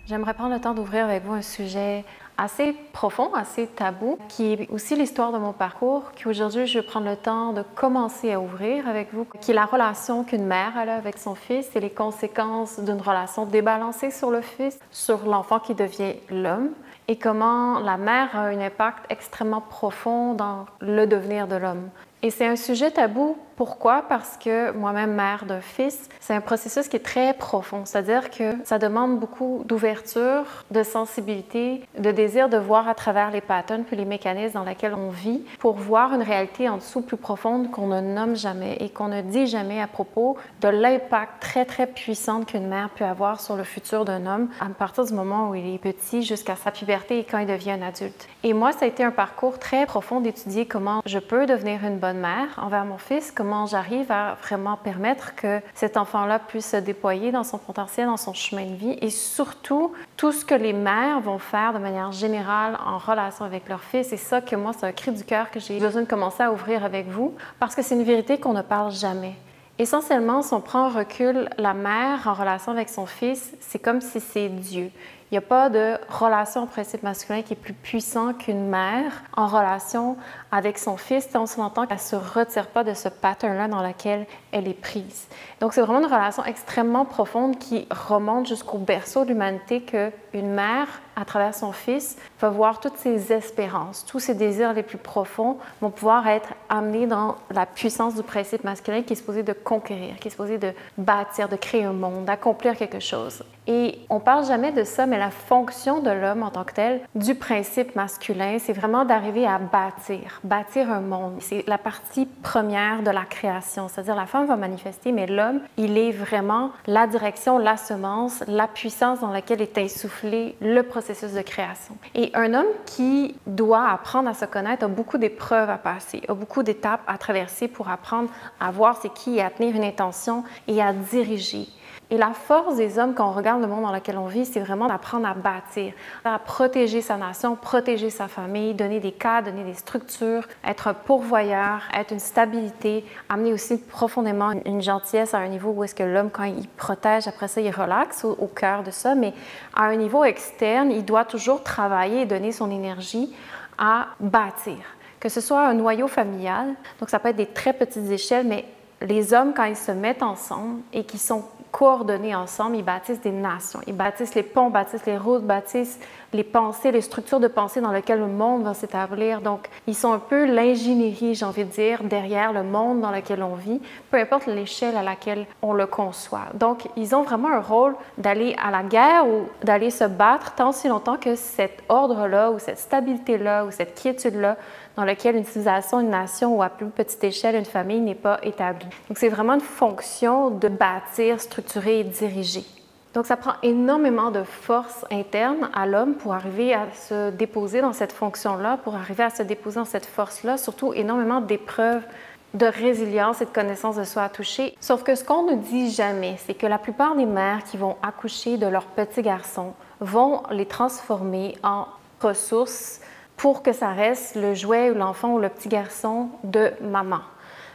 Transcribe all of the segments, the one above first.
J'aimerais prendre le temps d'ouvrir avec vous un sujet assez profond, assez tabou, qui est aussi l'histoire de mon parcours, qu'aujourd'hui je vais prendre le temps de commencer à ouvrir avec vous, qui est la relation qu'une mère a avec son fils et les conséquences d'une relation débalancée sur le fils, sur l'enfant qui devient l'homme, et comment la mère a un impact extrêmement profond dans le devenir de l'homme. Et c'est un sujet tabou. Pourquoi? Parce que moi-même, mère d'un fils, c'est un processus qui est très profond. C'est-à-dire que ça demande beaucoup d'ouverture, de sensibilité, de désir de voir à travers les patterns puis les mécanismes dans lesquels on vit pour voir une réalité en dessous plus profonde qu'on ne nomme jamais et qu'on ne dit jamais à propos de l'impact très, très puissant qu'une mère peut avoir sur le futur d'un homme à partir du moment où il est petit jusqu'à sa puberté et quand il devient un adulte. Et moi, ça a été un parcours très profond d'étudier comment je peux devenir une bonne mère envers mon fils, comment j'arrive à vraiment permettre que cet enfant-là puisse se déployer dans son potentiel, dans son chemin de vie et surtout tout ce que les mères vont faire de manière générale en relation avec leur fils. C'est ça que moi, c'est un cri du cœur que j'ai besoin de commencer à ouvrir avec vous parce que c'est une vérité qu'on ne parle jamais. Essentiellement, si on prend un recul, la mère en relation avec son fils, c'est comme si c'est Dieu. Il n'y a pas de relation en principe masculin qui est plus puissant qu'une mère en relation avec son fils. On s'entend qu'elle ne se retire pas de ce pattern-là dans lequel elle est prise. Donc, c'est vraiment une relation extrêmement profonde qui remonte jusqu'au berceau de l'humanité qu'une mère, à travers son fils, va voir toutes ses espérances, tous ses désirs les plus profonds vont pouvoir être amenés dans la puissance du principe masculin qui est supposé de conquérir, qui est supposé de bâtir, de créer un monde, d'accomplir quelque chose. Et on ne parle jamais de ça, mais la fonction de l'homme en tant que tel, du principe masculin, c'est vraiment d'arriver à bâtir un monde. C'est la partie première de la création, c'est-à-dire la femme va manifester, mais l'homme, il est vraiment la direction, la semence, la puissance dans laquelle est insufflé le processus de création. Et un homme qui doit apprendre à se connaître a beaucoup d'épreuves à passer, a beaucoup d'étapes à traverser pour apprendre à voir c'est qui et à tenir une intention et à diriger. Et la force des hommes, quand on regarde le monde dans lequel on vit, c'est vraiment d'apprendre à bâtir, à protéger sa nation, protéger sa famille, donner des cadres, donner des structures, être un pourvoyeur, être une stabilité, amener aussi profondément une gentillesse à un niveau où est-ce que l'homme, quand il protège, après ça, il relaxe au cœur de ça, mais à un niveau externe, il doit toujours travailler et donner son énergie à bâtir. Que ce soit un noyau familial, donc ça peut être des très petites échelles, mais les hommes, quand ils se mettent ensemble et qu'ils sont coordonnés ensemble, ils bâtissent des nations. Ils bâtissent les ponts, bâtissent les routes, bâtissent les pensées, les structures de pensée dans lesquelles le monde va s'établir. Donc, ils sont un peu l'ingénierie, j'ai envie de dire, derrière le monde dans lequel on vit, peu importe l'échelle à laquelle on le conçoit. Donc, ils ont vraiment un rôle d'aller à la guerre ou d'aller se battre tant si longtemps que cet ordre-là ou cette stabilité-là ou cette quiétude-là dans laquelle une civilisation, une nation ou à plus petite échelle, une famille n'est pas établie. Donc, c'est vraiment une fonction de bâtir, structurer et diriger. Donc, ça prend énormément de force interne à l'homme pour arriver à se déposer dans cette fonction-là, pour arriver à se déposer dans cette force-là, surtout énormément d'épreuves de résilience et de connaissance de soi à toucher. Sauf que ce qu'on ne dit jamais, c'est que la plupart des mères qui vont accoucher de leurs petits garçons vont les transformer en ressources pour que ça reste le jouet ou l'enfant ou le petit garçon de maman.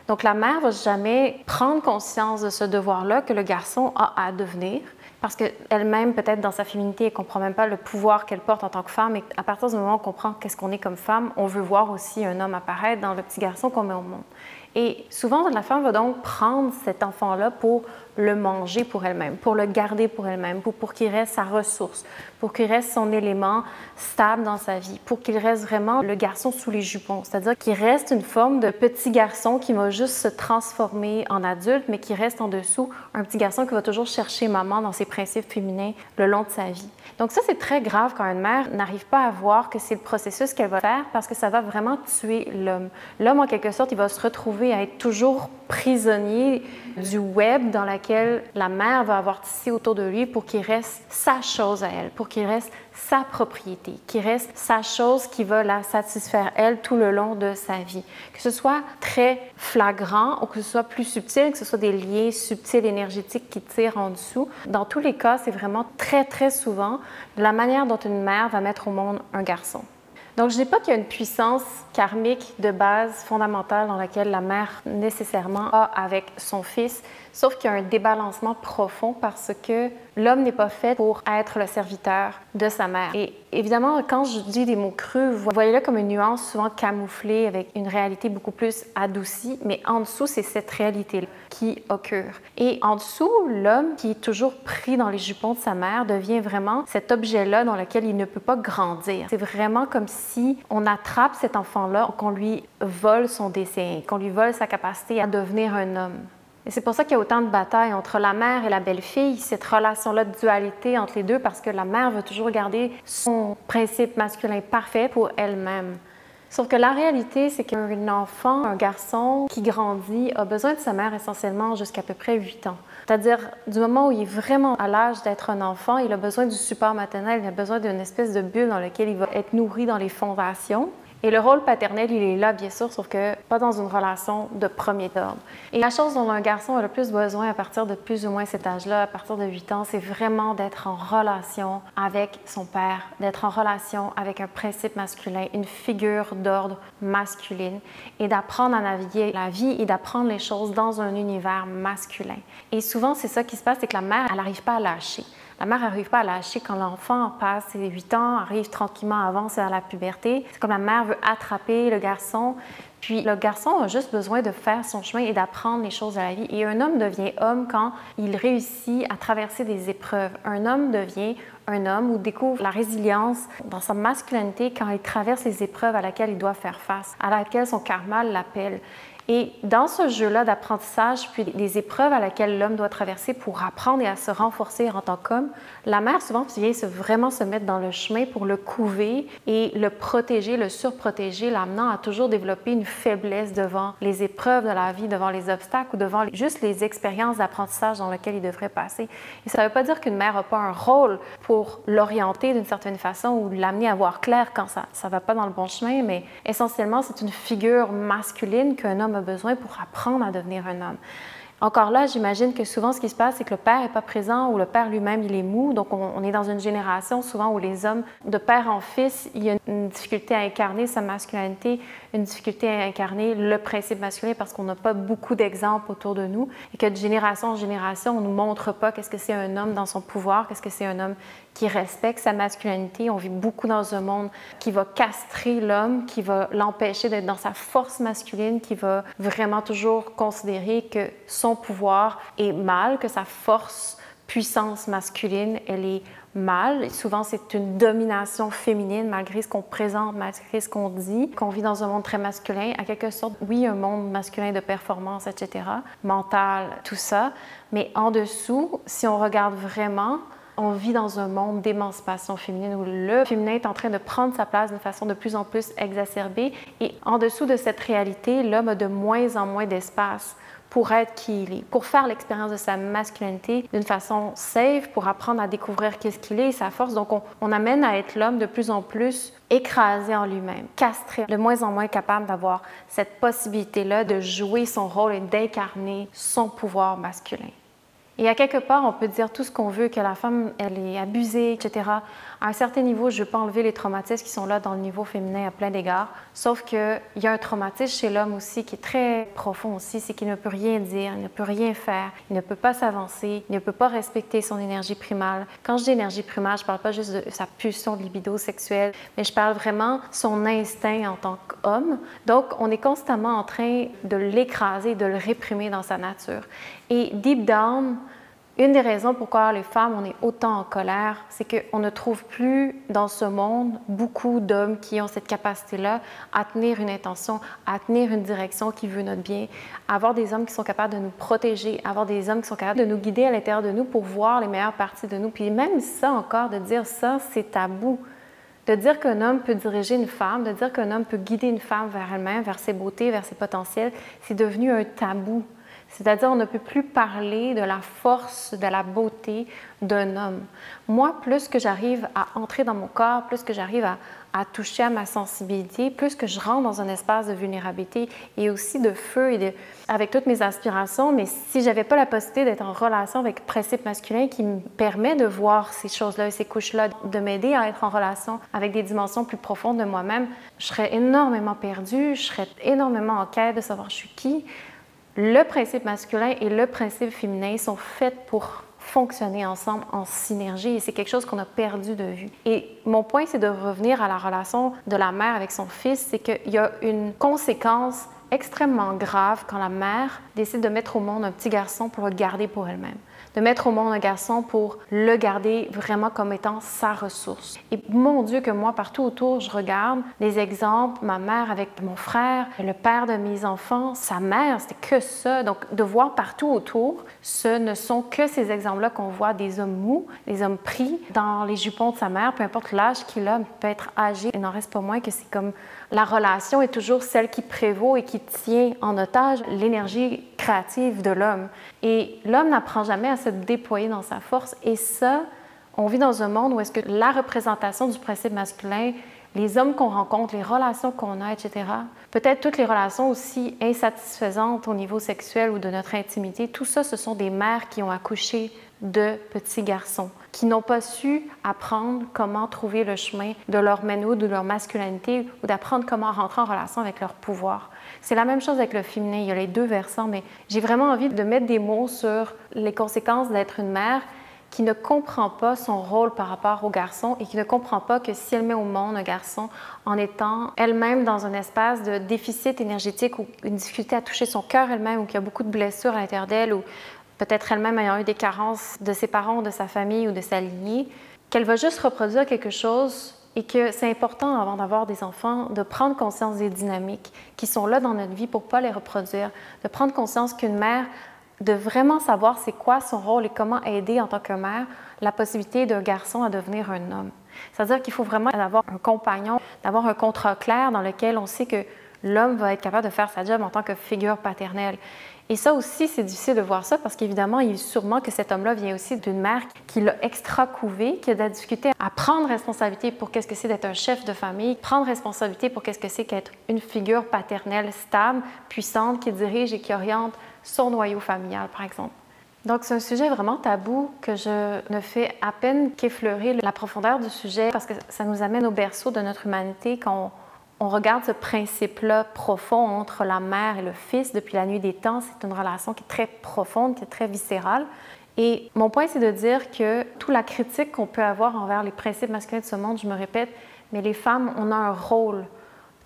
Donc, la mère ne va jamais prendre conscience de ce devoir-là que le garçon a à devenir parce qu'elle-même, peut-être dans sa féminité, elle ne comprend même pas le pouvoir qu'elle porte en tant que femme et à partir du moment où on comprend qu'est-ce qu'on est comme femme, on veut voir aussi un homme apparaître dans le petit garçon qu'on met au monde. Et souvent, la femme va donc prendre cet enfant-là pour le manger pour elle-même, pour le garder pour elle-même, pour qu'il reste sa ressource, pour qu'il reste son élément stable dans sa vie, pour qu'il reste vraiment le garçon sous les jupons, c'est-à-dire qu'il reste une forme de petit garçon qui va juste se transformer en adulte, mais qui reste en dessous un petit garçon qui va toujours chercher maman dans ses principes féminins le long de sa vie. Donc ça, c'est très grave quand une mère n'arrive pas à voir que c'est le processus qu'elle va faire parce que ça va vraiment tuer l'homme. L'homme, en quelque sorte, il va se retrouver à être toujours prisonnier du web dans laquelle la mère va avoir tissé autour de lui pour qu'il reste sa chose à elle, pour qu'il reste sa propriété, qu'il reste sa chose qui va la satisfaire elle tout le long de sa vie. Que ce soit très flagrant ou que ce soit plus subtil, que ce soit des liens subtils énergétiques qui tirent en dessous. Dans tous les cas, c'est vraiment très, très souvent la manière dont une mère va mettre au monde un garçon. Donc, je ne dis pas qu'il y a une puissance karmique de base fondamentale dans laquelle la mère nécessairement a avec son fils, sauf qu'il y a un débalancement profond parce que l'homme n'est pas fait pour être le serviteur de sa mère. Et évidemment, quand je dis des mots crus, vous voyez-le comme une nuance souvent camouflée avec une réalité beaucoup plus adoucie, mais en dessous, c'est cette réalité qui occure. Et en dessous, l'homme qui est toujours pris dans les jupons de sa mère devient vraiment cet objet-là dans lequel il ne peut pas grandir. C'est vraiment comme si on attrape cet enfant-là, qu'on lui vole son destin, qu'on lui vole sa capacité à devenir un homme. Et c'est pour ça qu'il y a autant de batailles entre la mère et la belle-fille, cette relation-là de dualité entre les deux, parce que la mère veut toujours garder son principe masculin parfait pour elle-même. Sauf que la réalité, c'est qu'un enfant, un garçon qui grandit, a besoin de sa mère essentiellement jusqu'à peu près 8 ans. C'est-à-dire, du moment où il est vraiment à l'âge d'être un enfant, il a besoin du support maternel, il a besoin d'une espèce de bulle dans laquelle il va être nourri dans les fondations. Et le rôle paternel, il est là, bien sûr, sauf que pas dans une relation de premier ordre. Et la chose dont un garçon a le plus besoin à partir de plus ou moins cet âge-là, à partir de 8 ans, c'est vraiment d'être en relation avec son père, d'être en relation avec un principe masculin, une figure d'ordre masculine, et d'apprendre à naviguer la vie et d'apprendre les choses dans un univers masculin. Et souvent, c'est ça qui se passe, c'est que la mère, elle n'arrive pas à lâcher. La mère n'arrive pas à lâcher quand l'enfant passe ses 8 ans, arrive tranquillement, avance à la puberté. C'est comme la mère veut attraper le garçon, puis le garçon a juste besoin de faire son chemin et d'apprendre les choses de la vie. Et un homme devient homme quand il réussit à traverser des épreuves. Un homme devient un homme ou découvre la résilience dans sa masculinité quand il traverse les épreuves à laquelle il doit faire face, à laquelle son karma l'appelle. Et dans ce jeu-là d'apprentissage, puis des épreuves à laquelle l'homme doit traverser pour apprendre et à se renforcer en tant qu'homme, la mère souvent vient vraiment se mettre dans le chemin pour le couver et le protéger, le surprotéger, l'amenant à toujours développer une faiblesse devant les épreuves de la vie, devant les obstacles ou devant juste les expériences d'apprentissage dans lesquelles il devrait passer. Et ça ne veut pas dire qu'une mère n'a pas un rôle pour l'orienter d'une certaine façon ou l'amener à voir clair quand ça ne va pas dans le bon chemin, mais essentiellement, c'est une figure masculine qu'un homme a besoin pour apprendre à devenir un homme. Encore là, j'imagine que souvent, ce qui se passe, c'est que le père n'est pas présent ou le père lui-même, il est mou. Donc, on est dans une génération souvent où les hommes, de père en fils, il y a une difficulté à incarner sa masculinité, une difficulté à incarner le principe masculin parce qu'on n'a pas beaucoup d'exemples autour de nous et que de génération en génération, on ne nous montre pas qu'est-ce que c'est un homme dans son pouvoir, qu'est-ce que c'est un homme qui respecte sa masculinité. On vit beaucoup dans un monde qui va castrer l'homme, qui va l'empêcher d'être dans sa force masculine, qui va vraiment toujours considérer que son pouvoir est mal, que sa force, puissance masculine, elle est mal. Et souvent, c'est une domination féminine, malgré ce qu'on présente, malgré ce qu'on dit, qu'on vit dans un monde très masculin. À quelque sorte, oui, un monde masculin de performance, etc., mental, tout ça. Mais en dessous, si on regarde vraiment, on vit dans un monde d'émancipation féminine où le féminin est en train de prendre sa place d'une façon de plus en plus exacerbée. Et en dessous de cette réalité, l'homme a de moins en moins d'espace pour être qui il est, pour faire l'expérience de sa masculinité d'une façon safe, pour apprendre à découvrir qu'est-ce qu'il est et sa force. Donc, on amène à être l'homme de plus en plus écrasé en lui-même, castré, de moins en moins capable d'avoir cette possibilité-là de jouer son rôle et d'incarner son pouvoir masculin. Et à quelque part, on peut dire tout ce qu'on veut, que la femme, elle est abusée, etc. À un certain niveau, je ne veux pas enlever les traumatismes qui sont là dans le niveau féminin à plein d'égards. Sauf qu'il y a un traumatisme chez l'homme aussi qui est très profond aussi, c'est qu'il ne peut rien dire, il ne peut rien faire, il ne peut pas s'avancer, il ne peut pas respecter son énergie primale. Quand je dis énergie primale, je ne parle pas juste de sa pulsion de libido sexuelle, mais je parle vraiment son instinct en tant qu'homme. Donc, on est constamment en train de l'écraser, de le réprimer dans sa nature. Et deep down, une des raisons pourquoi les femmes, on est autant en colère, c'est qu'on ne trouve plus dans ce monde beaucoup d'hommes qui ont cette capacité-là à tenir une intention, à tenir une direction qui veut notre bien, à avoir des hommes qui sont capables de nous protéger, à avoir des hommes qui sont capables de nous guider à l'intérieur de nous pour voir les meilleures parties de nous. Puis même ça encore, de dire ça, c'est tabou. De dire qu'un homme peut diriger une femme, de dire qu'un homme peut guider une femme vers elle-même, vers ses beautés, vers ses potentiels, c'est devenu un tabou. C'est-à-dire, on ne peut plus parler de la force, de la beauté d'un homme. Moi, plus que j'arrive à entrer dans mon corps, plus que j'arrive à toucher à ma sensibilité, plus que je rentre dans un espace de vulnérabilité et aussi de feu et avec toutes mes aspirations, mais si j'avais pas la possibilité d'être en relation avec le principe masculin qui me permet de voir ces choses-là, ces couches-là, de m'aider à être en relation avec des dimensions plus profondes de moi-même, je serais énormément perdue, je serais énormément en quête de savoir je suis qui. Le principe masculin et le principe féminin sont faits pour fonctionner ensemble en synergie et c'est quelque chose qu'on a perdu de vue. Et mon point, c'est de revenir à la relation de la mère avec son fils, c'est qu'il y a une conséquence extrêmement grave quand la mère décide de mettre au monde un petit garçon pour le garder pour elle-même. De mettre au monde un garçon pour le garder vraiment comme étant sa ressource. Et mon Dieu que moi, partout autour, je regarde des exemples, ma mère avec mon frère, le père de mes enfants, sa mère, c'était que ça. Donc, de voir partout autour, ce ne sont que ces exemples-là qu'on voit des hommes mous, des hommes pris dans les jupons de sa mère, peu importe l'âge qu'il a, il peut être âgé. Il n'en reste pas moins que c'est comme la relation est toujours celle qui prévaut et qui tient en otage l'énergie créative de l'homme. Et l'homme n'apprend jamais à se déployer dans sa force. Et ça, on vit dans un monde où est-ce que la représentation du principe masculin, les hommes qu'on rencontre, les relations qu'on a, etc., peut-être toutes les relations aussi insatisfaisantes au niveau sexuel ou de notre intimité, tout ça, ce sont des mères qui ont accouché de petits garçons, qui n'ont pas su apprendre comment trouver le chemin de leur manhood, de leur masculinité, ou d'apprendre comment rentrer en relation avec leur pouvoir. C'est la même chose avec le féminin, il y a les deux versants, mais j'ai vraiment envie de mettre des mots sur les conséquences d'être une mère qui ne comprend pas son rôle par rapport au garçon et qui ne comprend pas que si elle met au monde un garçon en étant elle-même dans un espace de déficit énergétique ou une difficulté à toucher son cœur elle-même ou qu'il y a beaucoup de blessures à l'intérieur d'elle ou peut-être elle-même ayant eu des carences de ses parents, de sa famille ou de sa lignée, qu'elle va juste reproduire quelque chose et que c'est important avant d'avoir des enfants de prendre conscience des dynamiques qui sont là dans notre vie pour ne pas les reproduire, de prendre conscience qu'une mère, de vraiment savoir c'est quoi son rôle et comment aider en tant que mère la possibilité d'un garçon à devenir un homme. C'est-à-dire qu'il faut vraiment avoir un compagnon, d'avoir un contrat clair dans lequel on sait que l'homme va être capable de faire sa job en tant que figure paternelle. Et ça aussi, c'est difficile de voir ça parce qu'évidemment, il est sûrement que cet homme-là vient aussi d'une mère qui l'a extra-couvé, qui a de la difficulté à prendre responsabilité pour qu'est-ce que c'est d'être un chef de famille, prendre responsabilité pour qu'est-ce que c'est qu'être une figure paternelle stable, puissante, qui dirige et qui oriente son noyau familial, par exemple. Donc, c'est un sujet vraiment tabou que je ne fais à peine qu'effleurer la profondeur du sujet parce que ça nous amène au berceau de notre humanité quand on regarde ce principe-là profond entre la mère et le fils depuis la nuit des temps. C'est une relation qui est très profonde, qui est très viscérale. Et mon point, c'est de dire que toute la critique qu'on peut avoir envers les principes masculins de ce monde, je me répète, mais les femmes, on a un rôle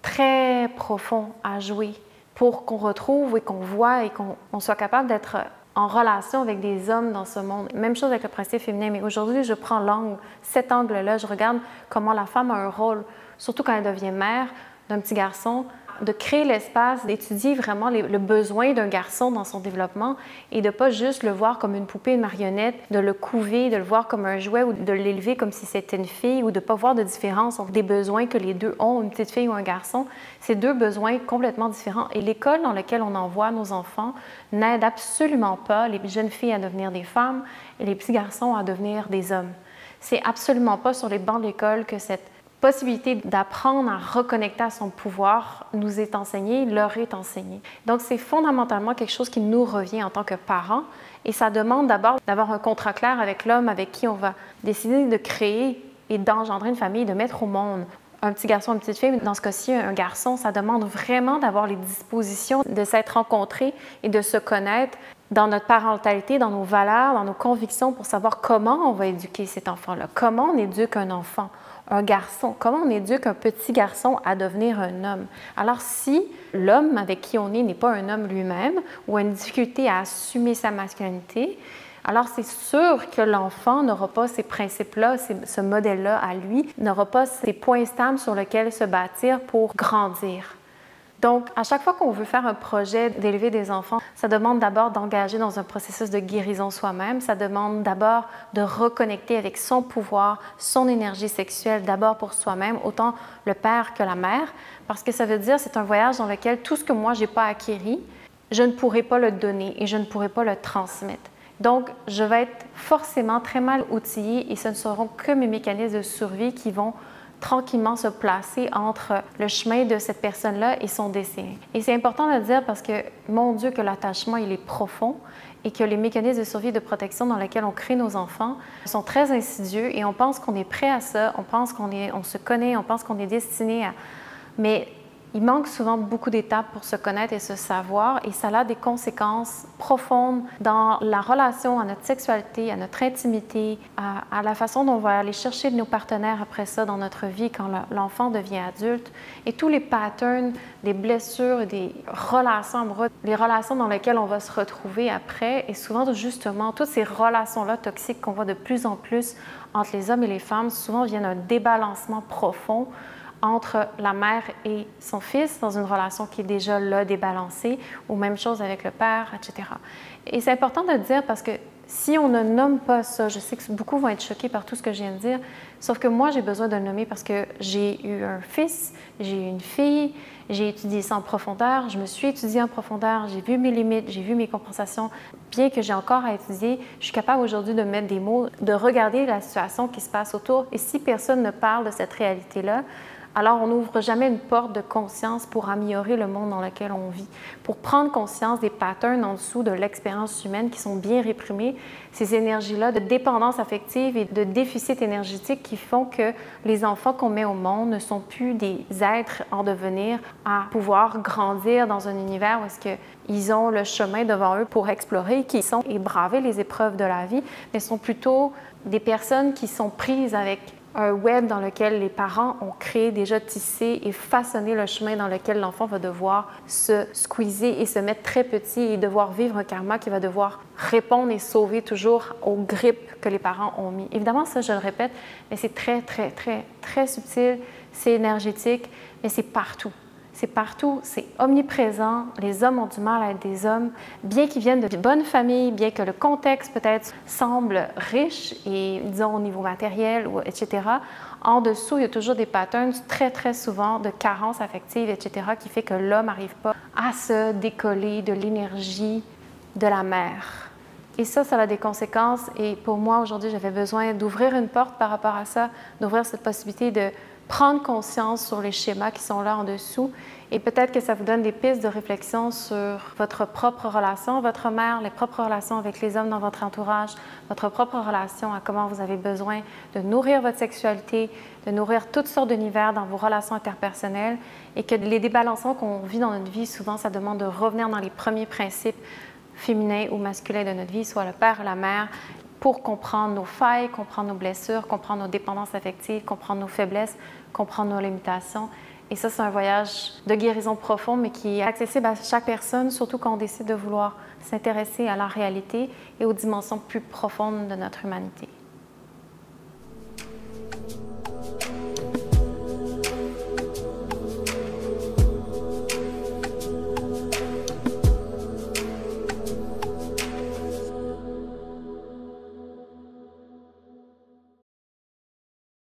très profond à jouer pour qu'on retrouve et qu'on voit et qu'on soit capable d'être en relation avec des hommes dans ce monde. Même chose avec le principe féminin, mais aujourd'hui, je prends cet angle-là, je regarde comment la femme a un rôle, surtout quand elle devient mère d'un petit garçon, de créer l'espace, d'étudier vraiment le besoin d'un garçon dans son développement et de ne pas juste le voir comme une poupée, une marionnette, de le couver, de le voir comme un jouet ou de l'élever comme si c'était une fille ou de ne pas voir de différence entre des besoins que les deux ont, une petite fille ou un garçon. C'est deux besoins complètement différents. Et l'école dans laquelle on envoie nos enfants n'aide absolument pas les jeunes filles à devenir des femmes et les petits garçons à devenir des hommes. C'est absolument pas sur les bancs de l'école que cette possibilité d'apprendre à reconnecter à son pouvoir nous est enseignée, leur est enseignée. Donc, c'est fondamentalement quelque chose qui nous revient en tant que parents et ça demande d'abord d'avoir un contrat clair avec l'homme avec qui on va décider de créer et d'engendrer une famille, de mettre au monde un petit garçon, une petite fille, mais dans ce cas-ci, un garçon. Ça demande vraiment d'avoir les dispositions de s'être rencontrés et de se connaître dans notre parentalité, dans nos valeurs, dans nos convictions pour savoir comment on va éduquer cet enfant-là, comment on éduque un enfant. Un garçon, comment on éduque un petit garçon à devenir un homme? Alors, si l'homme avec qui on est n'est pas un homme lui-même ou a une difficulté à assumer sa masculinité, alors c'est sûr que l'enfant n'aura pas ces principes-là, ce modèle-là à lui, n'aura pas ces points stables sur lesquels se bâtir pour grandir. Donc, à chaque fois qu'on veut faire un projet d'élever des enfants, ça demande d'abord d'engager dans un processus de guérison soi-même. Ça demande d'abord de reconnecter avec son pouvoir, son énergie sexuelle, d'abord pour soi-même, autant le père que la mère, parce que ça veut dire c'est un voyage dans lequel tout ce que moi, je n'ai pas acquis, je ne pourrai pas le donner et je ne pourrai pas le transmettre. Donc, je vais être forcément très mal outillée et ce ne seront que mes mécanismes de survie qui vont tranquillement se placer entre le chemin de cette personne-là et son décès. Et c'est important de le dire parce que, mon Dieu, que l'attachement, il est profond et que les mécanismes de survie et de protection dans lesquels on crée nos enfants sont très insidieux et on pense qu'on est prêt à ça, on pense on se connaît, on pense qu'on est destiné à... Mais il manque souvent beaucoup d'étapes pour se connaître et se savoir et ça a des conséquences profondes dans la relation à notre sexualité, à notre intimité, à la façon dont on va aller chercher nos partenaires après ça dans notre vie quand l'enfant devient adulte et tous les patterns, des blessures et des relations amoureuses, les relations dans lesquelles on va se retrouver après et souvent justement toutes ces relations-là toxiques qu'on voit de plus en plus entre les hommes et les femmes souvent viennent d'un débalancement profond entre la mère et son fils dans une relation qui est déjà là débalancée, ou même chose avec le père, etc. Et c'est important de le dire parce que si on ne nomme pas ça, je sais que beaucoup vont être choqués par tout ce que je viens de dire, sauf que moi, j'ai besoin de le nommer parce que j'ai eu un fils, j'ai eu une fille, j'ai étudié ça en profondeur, je me suis étudiée en profondeur, j'ai vu mes limites, j'ai vu mes compensations. Bien que j'ai encore à étudier, je suis capable aujourd'hui de mettre des mots, de regarder la situation qui se passe autour. Et si personne ne parle de cette réalité-là, alors on n'ouvre jamais une porte de conscience pour améliorer le monde dans lequel on vit, pour prendre conscience des patterns en dessous de l'expérience humaine qui sont bien réprimés, ces énergies-là de dépendance affective et de déficit énergétique qui font que les enfants qu'on met au monde ne sont plus des êtres en devenir à pouvoir grandir dans un univers où est-ce qu'ils ont le chemin devant eux pour explorer, qui sont et braver les épreuves de la vie, mais sont plutôt des personnes qui sont prises avec un web dans lequel les parents ont créé, déjà tissé et façonné le chemin dans lequel l'enfant va devoir se squeezer et se mettre très petit et devoir vivre un karma qui va devoir répondre et sauver toujours aux grippes que les parents ont mis. Évidemment, ça, je le répète, mais c'est très, très, très, très subtil, c'est énergétique, mais c'est partout. C'est partout, c'est omniprésent. Les hommes ont du mal à être des hommes, bien qu'ils viennent de bonnes familles, bien que le contexte peut-être semble riche et, disons, au niveau matériel, etc. En dessous, il y a toujours des patterns très, très souvent de carence affective, etc., qui fait que l'homme n'arrive pas à se décoller de l'énergie de la mère. Et ça a des conséquences. Et pour moi, aujourd'hui, j'avais besoin d'ouvrir une porte par rapport à ça, d'ouvrir cette possibilité de prendre conscience sur les schémas qui sont là en dessous et peut-être que ça vous donne des pistes de réflexion sur votre propre relation à votre mère, les propres relations avec les hommes dans votre entourage, votre propre relation à comment vous avez besoin de nourrir votre sexualité, de nourrir toutes sortes d'univers dans vos relations interpersonnelles et que les débalancements qu'on vit dans notre vie, souvent, ça demande de revenir dans les premiers principes féminins ou masculins de notre vie, soit le père et la mère, pour comprendre nos failles, comprendre nos blessures, comprendre nos dépendances affectives, comprendre nos faiblesses, comprendre nos limitations. Et ça, c'est un voyage de guérison profonde, mais qui est accessible à chaque personne, surtout quand on décide de vouloir s'intéresser à la réalité et aux dimensions plus profondes de notre humanité.